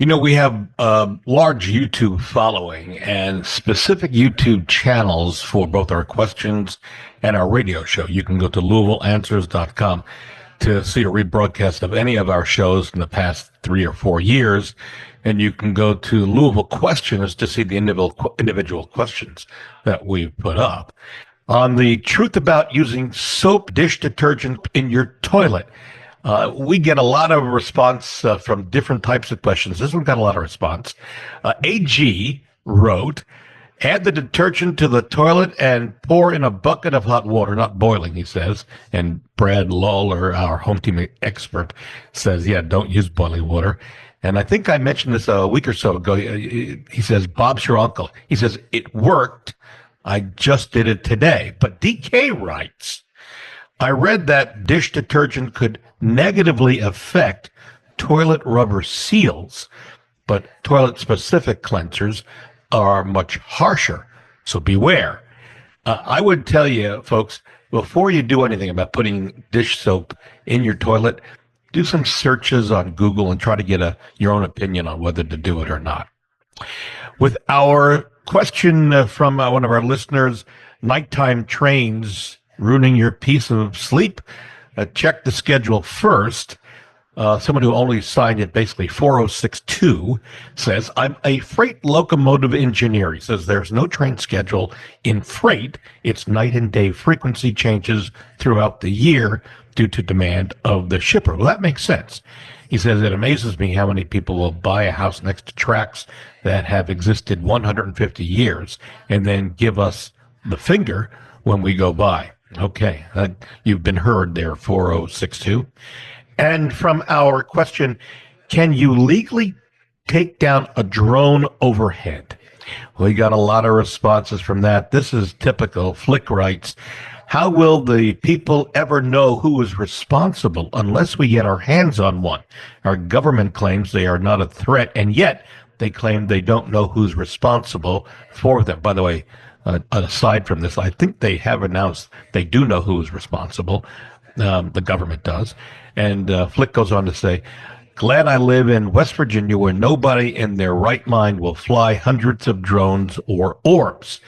We have a large YouTube following and specific YouTube channels for both our questions and our radio show. You can go to LouisvilleAnswers.com to see a rebroadcast of any of our shows in the past 3 or 4 years. And you can go to Louisville Questions to see the individual questions that we've put up. On the truth about using soap dish detergent in your toilet. We get a lot of response from different types of questions. This one got a lot of response. AG wrote, add the detergent to the toilet and pour in a bucket of hot water, not boiling, he says. And Brad Lawler, our home team expert, says, yeah, don't use boiling water. And I think I mentioned this a week or so ago. He says, Bob's your uncle. He says, it worked. I just did it today. But DK writes, I read that dish detergent could negatively affect toilet rubber seals, but toilet-specific cleansers are much harsher, so beware. I would tell you, folks, before you do anything about putting dish soap in your toilet, do some searches on Google and try to get your own opinion on whether to do it or not. With our question from one of our listeners, nighttime trains ruining your peace of sleep, check the schedule first. Someone who only signed it, basically 4062, says, I'm a freight locomotive engineer. He says there's no train schedule in freight. It's night and day frequency changes throughout the year due to demand of the shipper. Well, that makes sense. He says it amazes me how many people will buy a house next to tracks that have existed 150 years and then give us the finger when we go by. Okay, you've been heard there, 4062. And from our question, can you legally take down a drone overhead? We got a lot of responses from that. This is typical. Flick writes, how will the people ever know who is responsible unless we get our hands on one? Our government claims they are not a threat, and yet they claim they don't know who's responsible for them. By the way, aside from this, I think they have announced they do know who is responsible. The government does. And Flick goes on to say, glad I live in West Virginia where nobody in their right mind will fly hundreds of drones or orbs.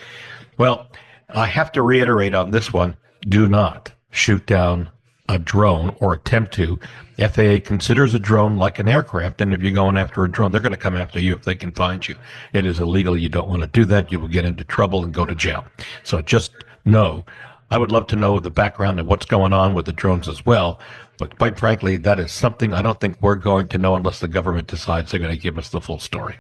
Well, I have to reiterate on this one, do not shoot down a drone or attempt to. FAA considers a drone like an aircraft, and if you're going after a drone, they're going to come after you if they can find you. It is illegal. You don't want to do that. You will get into trouble and go to jail. So just know, I would love to know the background and what's going on with the drones as well. But quite frankly, that is something I don't think we're going to know unless the government decides they're going to give us the full story.